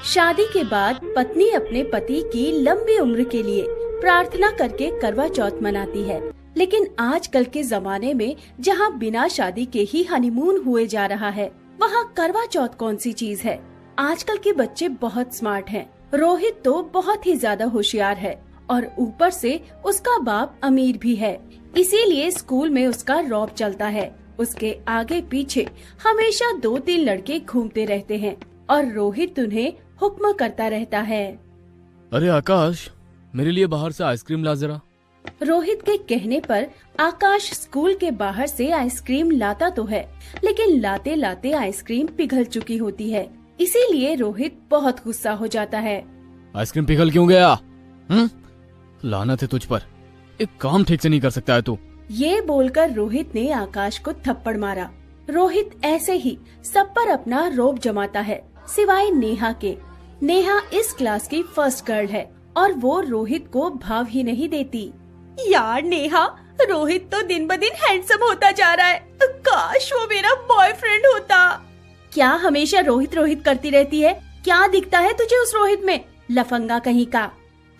शादी के बाद पत्नी अपने पति की लंबी उम्र के लिए प्रार्थना करके करवा चौथ मनाती है। लेकिन आजकल के जमाने में जहाँ बिना शादी के ही हनीमून हुए जा रहा है, वहाँ करवा चौथ कौन सी चीज है। आजकल के बच्चे बहुत स्मार्ट हैं। रोहित तो बहुत ही ज्यादा होशियार है और ऊपर से उसका बाप अमीर भी है, इसीलिए स्कूल में उसका रौब चलता है। उसके आगे पीछे हमेशा 2-3 लड़के घूमते रहते हैं और रोहित उन्हें हुक्म करता रहता है। अरे आकाश, मेरे लिए बाहर से आइसक्रीम ला जरा। रोहित के कहने पर आकाश स्कूल के बाहर से आइसक्रीम लाता तो है, लेकिन लाते लाते आइसक्रीम पिघल चुकी होती है। इसीलिए रोहित बहुत गुस्सा हो जाता है। आइसक्रीम पिघल क्यों गया? लानत है तुझ पर, एक काम ठीक से नहीं कर सकता है तू। ये बोलकर रोहित ने आकाश को थप्पड़ मारा। रोहित ऐसे ही सब पर अपना रौब जमाता है, सिवाय नेहा के। नेहा इस क्लास की फर्स्ट गर्ल है और वो रोहित को भाव ही नहीं देती। यार नेहा, रोहित तो दिन ब दिन हैंडसम होता जा रहा है। काश वो मेरा बॉयफ्रेंड होता। क्या हमेशा रोहित रोहित करती रहती है? क्या दिखता है तुझे उस रोहित में, लफंगा कहीं का?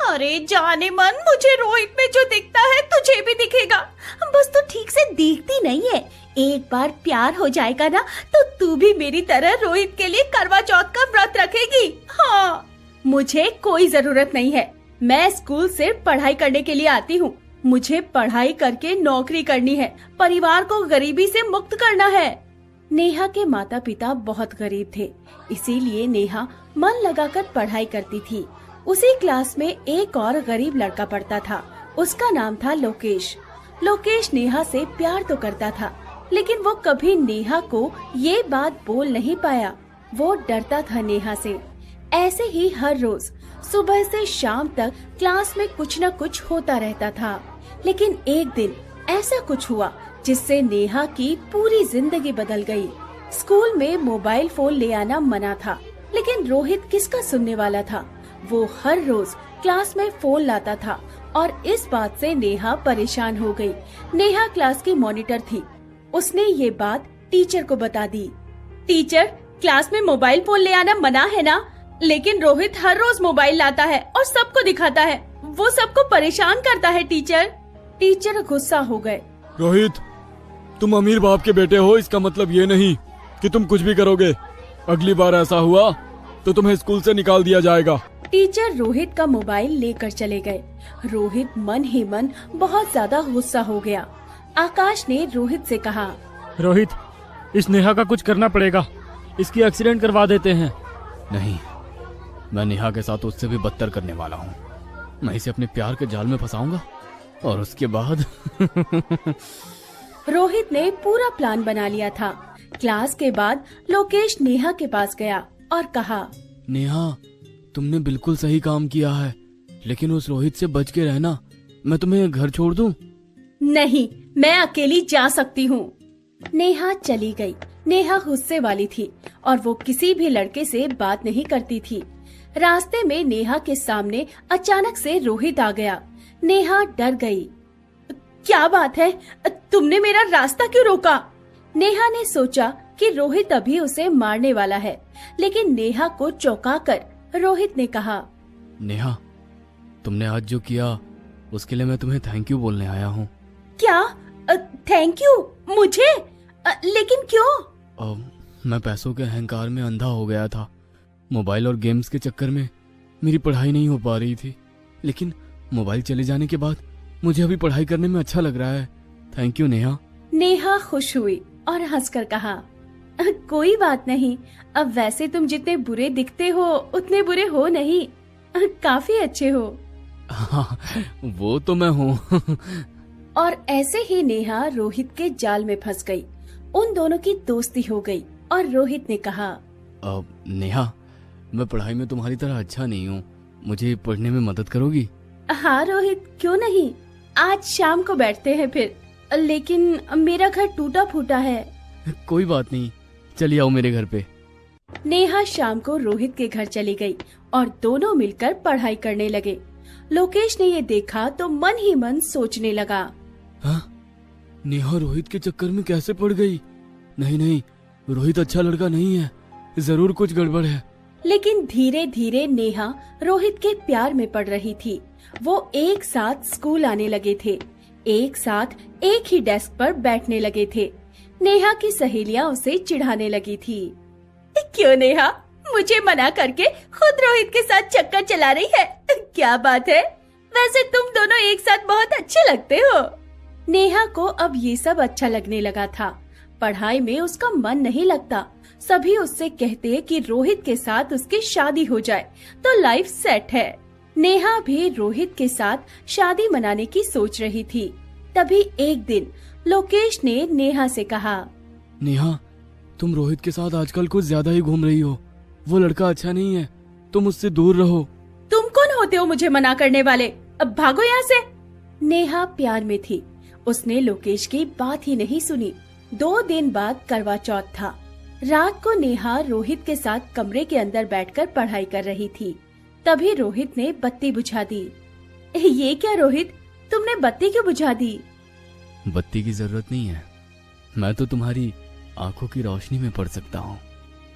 अरे जाने मन, मुझे रोहित में जो दिखता है तुझे भी दिखेगा। बस तू ठीक से देखती नहीं है। एक बार प्यार हो जाएगा ना तो तू भी मेरी तरह रोहित के लिए करवा चौथ का व्रत रखेगी। हाँ, मुझे कोई जरूरत नहीं है। मैं स्कूल से पढ़ाई करने के लिए आती हूँ। मुझे पढ़ाई करके नौकरी करनी है, परिवार को गरीबी से मुक्त करना है। नेहा के माता पिता बहुत गरीब थे, इसीलिए नेहा मन लगाकर पढ़ाई करती थी। उसी क्लास में एक और गरीब लड़का पढ़ता था। उसका नाम था लोकेश। लोकेश नेहा से प्यार तो करता था, लेकिन वो कभी नेहा को ये बात बोल नहीं पाया। वो डरता था नेहा से। ऐसे ही हर रोज सुबह से शाम तक क्लास में कुछ न कुछ होता रहता था। लेकिन एक दिन ऐसा कुछ हुआ जिससे नेहा की पूरी जिंदगी बदल गई। स्कूल में मोबाइल फोन ले आना मना था, लेकिन रोहित किसका सुनने वाला था। वो हर रोज क्लास में फोन लाता था और इस बात से नेहा परेशान हो गई। नेहा क्लास की मॉनिटर थी। उसने ये बात टीचर को बता दी। टीचर, क्लास में मोबाइल फोन ले आना मना है ना, लेकिन रोहित हर रोज मोबाइल लाता है और सबको दिखाता है। वो सबको परेशान करता है टीचर। टीचर गुस्सा हो गए। रोहित, तुम अमीर बाप के बेटे हो, इसका मतलब ये नहीं कि तुम कुछ भी करोगे। अगली बार ऐसा हुआ तो तुम्हें स्कूल से निकाल दिया जाएगा। टीचर रोहित का मोबाइल लेकर चले गए। रोहित मन ही मन बहुत ज्यादा गुस्सा हो गया। आकाश ने रोहित से कहा, रोहित, इस नेहा का कुछ करना पड़ेगा। इसकी एक्सीडेंट करवा देते हैं। नहीं, मैं नेहा के साथ उससे भी बदतर करने वाला हूँ। मैं इसे अपने प्यार के जाल में फंसाऊंगा और उसके बाद रोहित ने पूरा प्लान बना लिया था। क्लास के बाद लोकेश नेहा के पास गया और कहा, नेहा, तुमने बिल्कुल सही काम किया है, लेकिन उस रोहित से बच के रहना। मैं तुम्हें घर छोड़ दूं? नहीं, मैं अकेली जा सकती हूँ। नेहा चली गई। नेहा गुस्से वाली थी और वो किसी भी लड़के से बात नहीं करती थी। रास्ते में नेहा के सामने अचानक से रोहित आ गया। नेहा डर गई। क्या बात है, तुमने मेरा रास्ता क्यों रोका? नेहा ने सोचा कि रोहित अभी उसे मारने वाला है, लेकिन नेहा को चौंकाकर रोहित ने कहा, नेहा, तुमने आज जो किया उसके लिए मैं तुम्हें थैंक यू बोलने आया हूँ। क्या? थैंक यू मुझे? लेकिन क्यों? मैं पैसों के अहंकार में अंधा हो गया था। मोबाइल और गेम्स के चक्कर में मेरी पढ़ाई नहीं हो पा रही थी, लेकिन मोबाइल चले जाने के बाद मुझे अभी पढ़ाई करने में अच्छा लग रहा है। Thank you Neha. नेहा खुश हुई और हंसकर कहा, कोई बात नहीं। अब वैसे तुम जितने बुरे दिखते हो उतने बुरे हो नहीं, काफी अच्छे हो। हाँ, वो तो मैं हूँ। और ऐसे ही नेहा रोहित के जाल में फंस गई। उन दोनों की दोस्ती हो गई और रोहित ने कहा, नेहा, मैं पढ़ाई में तुम्हारी तरह अच्छा नहीं हूँ, मुझे पढ़ने में मदद करोगी? हाँ रोहित, क्यों नहीं। आज शाम को बैठते हैं फिर, लेकिन मेरा घर टूटा फूटा है। कोई बात नहीं, चलिए आओ मेरे घर पे। नेहा शाम को रोहित के घर चली गई और दोनों मिलकर पढ़ाई करने लगे। लोकेश ने ये देखा तो मन ही मन सोचने लगा, हाँ? नेहा रोहित के चक्कर में कैसे पड़ गई? नहीं नहीं, रोहित अच्छा लड़का नहीं है, जरूर कुछ गड़बड़ है। लेकिन धीरे धीरे नेहा रोहित के प्यार में पड़ रही थी। वो एक साथ स्कूल आने लगे थे, एक साथ एक ही डेस्क पर बैठने लगे थे। नेहा की सहेलियां उसे चिढ़ाने लगी थी। क्यों नेहा, मुझे मना करके खुद रोहित के साथ चक्कर चला रही है? क्या बात है, वैसे तुम दोनों एक साथ बहुत अच्छे लगते हो। नेहा को अब ये सब अच्छा लगने लगा था। पढ़ाई में उसका मन नहीं लगता। सभी उससे कहते कि रोहित के साथ उसकी शादी हो जाए तो लाइफ सेट है। नेहा भी रोहित के साथ शादी मनाने की सोच रही थी। तभी एक दिन लोकेश ने नेहा से कहा, नेहा, तुम रोहित के साथ आजकल कुछ ज्यादा ही घूम रही हो। वो लड़का अच्छा नहीं है, तुम उससे दूर रहो। तुम कौन होते हो मुझे मना करने वाले? अब भागो यहाँ से। नेहा प्यार में थी, उसने लोकेश की बात ही नहीं सुनी। 2 दिन बाद करवा चौथ था। रात को नेहा रोहित के साथ कमरे के अंदर बैठकर पढ़ाई कर रही थी। तभी रोहित ने बत्ती बुझा दी। ये क्या रोहित, तुमने बत्ती क्यों बुझा दी? बत्ती की जरूरत नहीं है, मैं तो तुम्हारी आंखों की रोशनी में पढ़ सकता हूँ।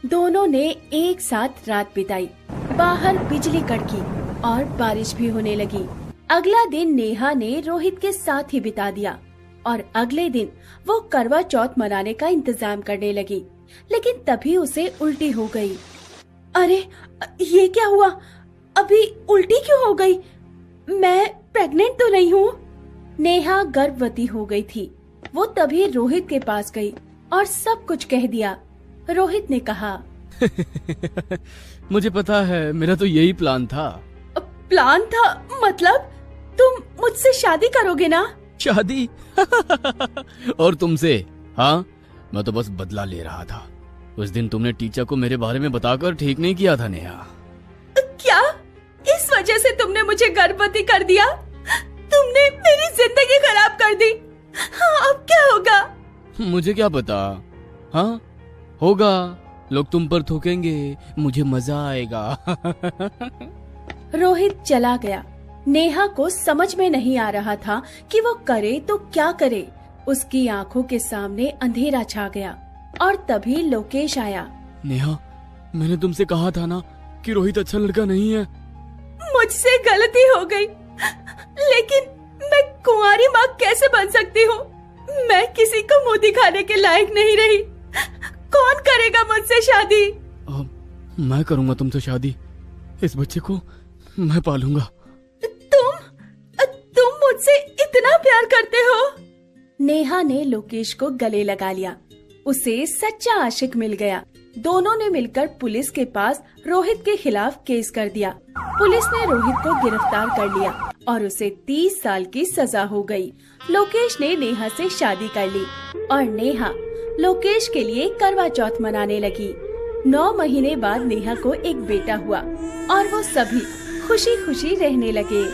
दोनों ने एक साथ रात बिताई। बाहर बिजली कड़की और बारिश भी होने लगी। अगला दिन नेहा ने रोहित के साथ ही बिता दिया और अगले दिन वो करवा चौथ मनाने का इंतजाम करने लगी। लेकिन तभी उसे उल्टी हो गई। अरे ये क्या हुआ? अभी उल्टी क्यों हो गई? मैं प्रेग्नेंट तो नहीं हूँ? नेहा गर्भवती हो गई थी। वो तभी रोहित के पास गई और सब कुछ कह दिया। रोहित ने कहा, मुझे पता है, मेरा तो यही प्लान था। प्लान था? मतलब तुम मुझसे शादी करोगे ना? शादी? और तुमसे? हाँ, मैं तो बस बदला ले रहा था। उस दिन तुमने टीचर को मेरे बारे में बताकर ठीक नहीं किया था नेहा। क्या? इस वजह से तुमने मुझे गर्भवती कर दिया? तुमने मेरी जिंदगी खराब कर दी। हाँ, अब क्या होगा? मुझे क्या पता। हाँ, होगा। लोग तुम पर थूकेंगे, मुझे मजा आएगा। रोहित चला गया। नेहा को समझ में नहीं आ रहा था कि वो करे तो क्या करे। उसकी आंखों के सामने अंधेरा छा गया और तभी लोकेश आया। नेहा, मैंने तुमसे कहा था ना कि रोहित अच्छा लड़का नहीं है। मुझसे गलती हो गई, लेकिन मैं कुंवारी माँ कैसे बन सकती हूँ? मैं किसी को मुंह दिखाने के लायक नहीं रही। कौन करेगा मुझसे शादी? मैं करूँगा तुमसे शादी। इस बच्चे को मैं पालूंगा। तुम मुझसे इतना प्यार करते हो? नेहा ने लोकेश को गले लगा लिया। उसे सच्चा आशिक मिल गया। दोनों ने मिलकर पुलिस के पास रोहित के खिलाफ केस कर दिया। पुलिस ने रोहित को गिरफ्तार कर लिया और उसे 30 साल की सजा हो गई। लोकेश ने नेहा से शादी कर ली और नेहा लोकेश के लिए करवा चौथ मनाने लगी। 9 महीने बाद नेहा को एक बेटा हुआ और वो सभी खुशी खुशी रहने लगे।